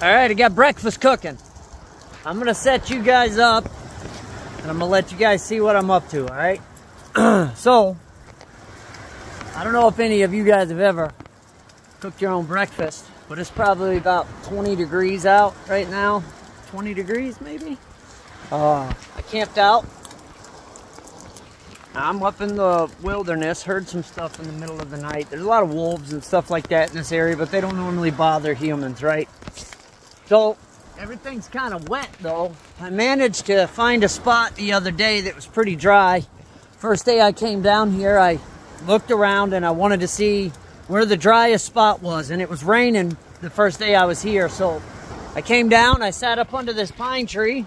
All right, I got breakfast cooking. I'm gonna set you guys up and I'm gonna let you guys see what I'm up to, all right? So, I don't know if any of you guys have ever cooked your own breakfast, but it's probably about 20 degrees out right now. 20 degrees maybe? I camped out. I'm up in the wilderness, heard some stuff in the middle of the night. There's a lot of wolves and stuff like that in this area, but they don't normally bother humans, right? So, everything's kind of wet though. I managed to find a spot the other day that was pretty dry. First day I came down here, I looked around and I wanted to see where the driest spot was, and it was raining the first day I was here. So I came down, I sat up under this pine tree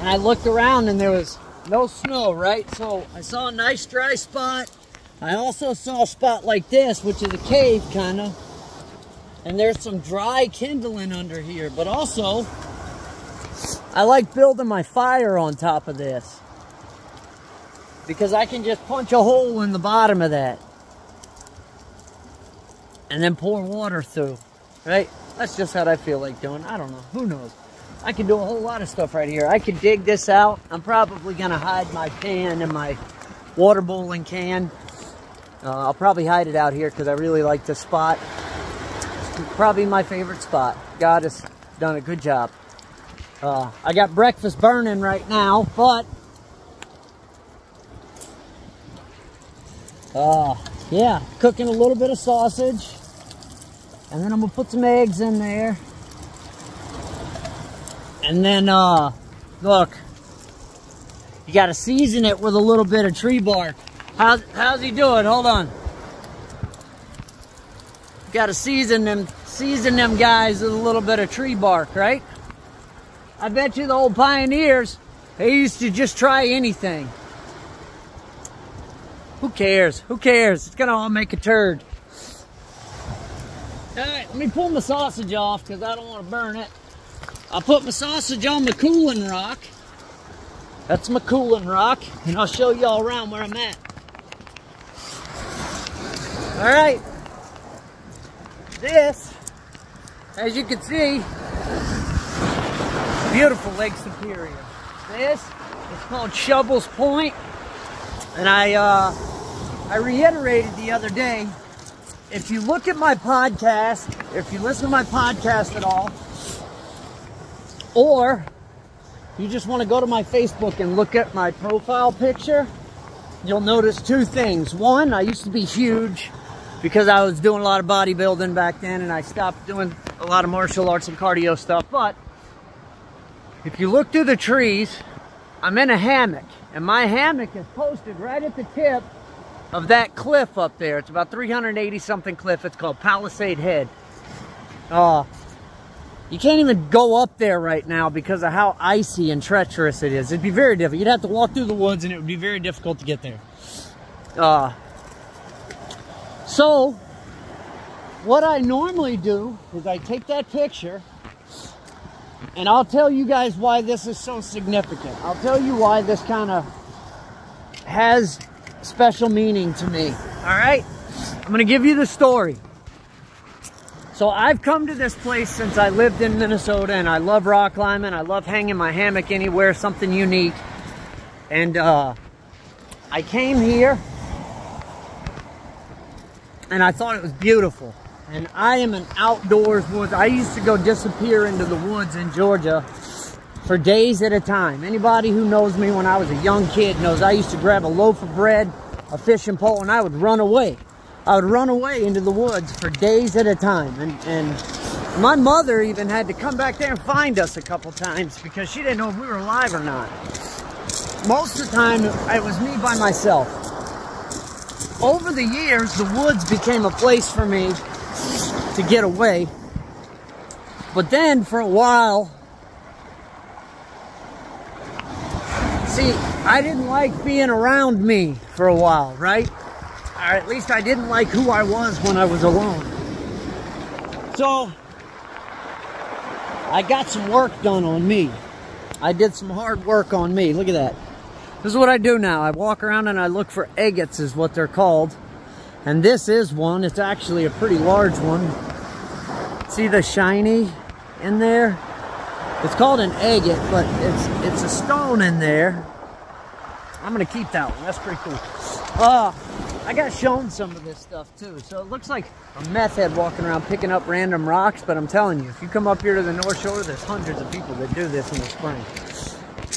and I looked around and there was no snow, right? So I saw a nice dry spot. I also saw a spot like this, which is a cave kind of. And there's some dry kindling under here. But also, I like building my fire on top of this, because I can just punch a hole in the bottom of that and then pour water through, right? That's just what I feel like doing. I don't know. Who knows? I can do a whole lot of stuff right here. I could dig this out. I'm probably going to hide my pan and my water bowling can. I'll probably hide it out here because I really like this spot. Probably my favorite spot. God has done a good job. I got breakfast burning right now, but yeah, cooking a little bit of sausage, and then I'm gonna put some eggs in there, and then look, you gotta season it with a little bit of tree bark. How's he doing? Hold on. Gotta season them guys with a little bit of tree bark, right? I bet you the old pioneers, they used to just try anything. Who cares? Who cares? It's gonna all make a turd. All right, let me pull my sausage off because I don't want to burn it. I'll put my sausage on my cooling rock. That's my cooling rock, and I'll show you all around where I'm at. All right. This, as you can see, beautiful Lake Superior. This is called Shovels Point, and I reiterated the other day, if you look at my podcast, if you listen to my podcast at all, or you just want to go to my Facebook and look at my profile picture, you'll notice two things. One, I used to be huge, because I was doing a lot of bodybuilding back then, and I stopped doing a lot of martial arts and cardio stuff. But if you look through the trees, I'm in a hammock, and my hammock is posted right at the tip of that cliff up there. It's about 380 something cliff. It's called Palisade Head. You can't even go up there right now because of how icy and treacherous it is. It'd be very difficult. You'd have to walk through the woods, and it would be very difficult to get there. So, what I normally do is I take that picture, and I'll tell you guys why this is so significant. I'll tell you why this kind of has special meaning to me. All right? I'm going to give you the story. So, I've come to this place since I lived in Minnesota, and I love rock climbing. I love hanging my hammock anywhere, something unique. And I came here, and I thought it was beautiful. And I am an outdoors woods. I used to go disappear into the woods in Georgia for days at a time. Anybody who knows me when I was a young kid knows I used to grab a loaf of bread, a fishing pole, and I would run away. I would run away into the woods for days at a time. And my mother even had to come back there and find us a couple times because she didn't know if we were alive or not. Most of the time, it was me by myself. Over the years, the woods became a place for me to get away. But then, for a while, see, I didn't like being around me for a while, right? Or at least I didn't like who I was when I was alone. So, I got some work done on me. I did some hard work on me. Look at that. This is what I do now. I walk around and I look for agates, is what they're called. And this is one. It's actually a pretty large one. See the shiny in there. It's called an agate, but it's a stone in there. I'm gonna keep that one. That's pretty cool. I got shown some of this stuff too. So it looks like a meth head walking around picking up random rocks, but I'm telling you, if you come up here to the North Shore, there's hundreds of people that do this in the spring.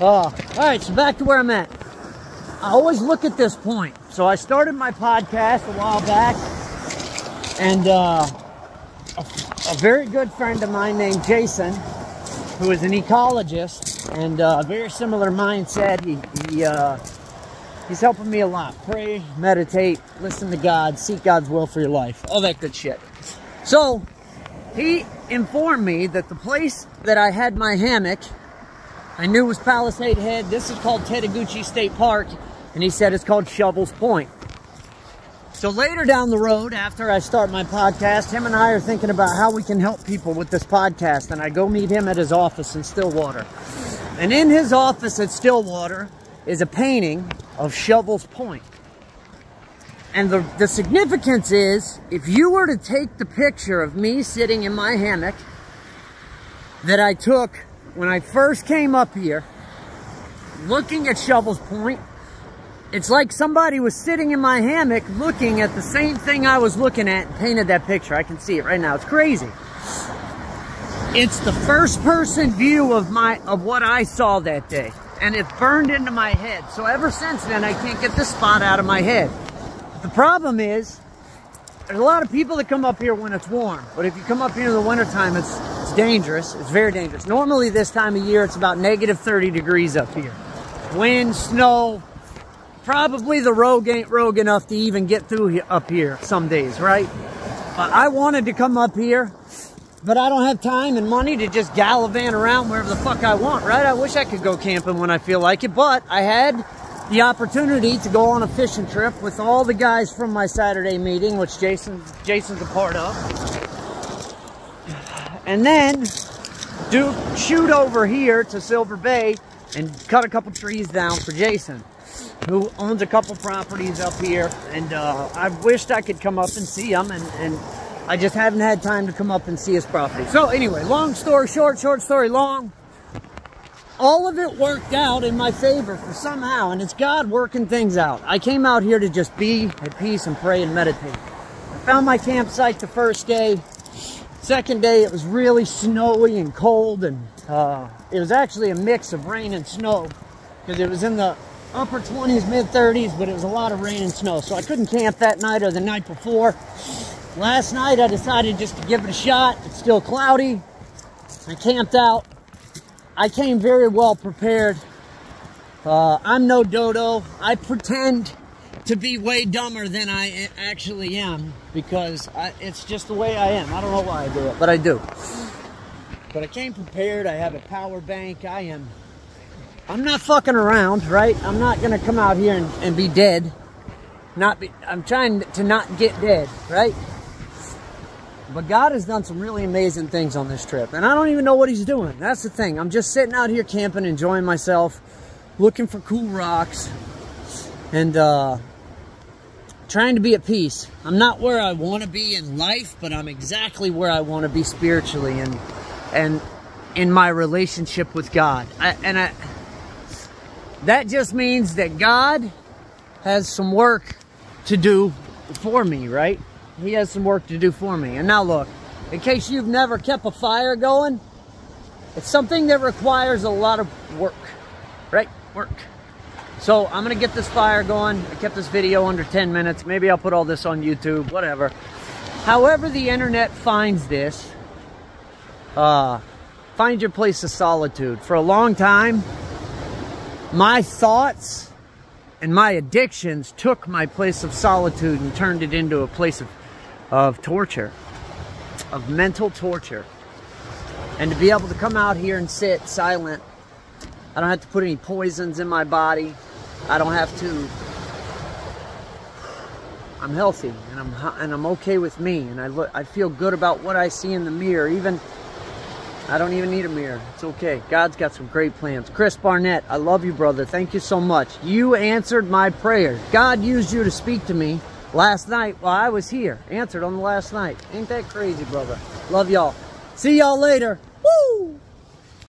All right, so back to where I'm at. I always look at this point. So I started my podcast a while back, and a very good friend of mine named Jason, who is an ecologist and a very similar mindset. He's helping me a lot. Pray, meditate, listen to God, seek God's will for your life, all that good shit. So he informed me that the place that I had my hammock, I knew was Palisade Head. This is called Tetaguchi State Park, and he said it's called Shovels Point. So later down the road, after I start my podcast, him and I are thinking about how we can help people with this podcast, and I go meet him at his office in Stillwater. And in his office at Stillwater is a painting of Shovels Point. And the significance is, if you were to take the picture of me sitting in my hammock that I took when I first came up here, looking at Shovels Point, it's like somebody was sitting in my hammock looking at the same thing I was looking at and painted that picture. I can see it right now. It's crazy. It's the first person view of what I saw that day. And it burned into my head. So ever since then, I can't get this spot out of my head. But the problem is, there's a lot of people that come up here when it's warm. But if you come up here in the wintertime, it's dangerous. It's very dangerous. Normally this time of year, it's about negative 30 degrees up here. Wind, snow. Probably the rogue ain't rogue enough to even get through up here some days, right? But I wanted to come up here, but I don't have time and money to just gallivant around wherever the fuck I want, right? I wish I could go camping when I feel like it, but I had the opportunity to go on a fishing trip with all the guys from my Saturday meeting, which Jason's a part of. And then shoot over here to Silver Bay and cut a couple trees down for Jason, who owns a couple properties up here, and I wished I could come up and see him, and I just haven't had time to come up and see his property. So anyway, long story short, short story long, all of it worked out in my favor for somehow, and it's God working things out. I came out here to just be at peace and pray and meditate. I found my campsite the first day. Second day, it was really snowy and cold, and it was actually a mix of rain and snow, because it was in the upper 20s, mid 30s, but it was a lot of rain and snow, so I couldn't camp that night or the night before. Last night I decided just to give it a shot. It's still cloudy. I camped out. I came very well prepared. I'm no dodo. I pretend to be way dumber than I actually am, because it's just the way I am. I don't know why I do it, but I do. But I came prepared. I have a power bank. I'm not fucking around, right? I'm not gonna come out here and be dead. I'm trying to not get dead, right? But God has done some really amazing things on this trip, and I don't even know what he's doing. That's the thing. I'm just sitting out here camping, enjoying myself, looking for cool rocks, and trying to be at peace. I'm not where I want to be in life, but I'm exactly where I want to be spiritually and in my relationship with God. That just means that God has some work to do for me, right? He has some work to do for me. And now look, in case you've never kept a fire going, it's something that requires a lot of work, right? Work. So I'm going to get this fire going. I kept this video under 10 minutes. Maybe I'll put all this on YouTube, whatever. However the internet finds this, find your place of solitude. For a long time, my thoughts and my addictions took my place of solitude and turned it into a place of torture, of mental torture. And to be able to come out here and sit silent, I don't have to put any poisons in my body. I don't have to. I'm healthy, and I'm okay with me, and I feel good about what I see in the mirror. I don't even need a mirror. It's okay. God's got some great plans. Chris Barnett, I love you, brother. Thank you so much. You answered my prayer. God used you to speak to me last night while I was here. Answered on the last night. Ain't that crazy, brother? Love y'all. See y'all later.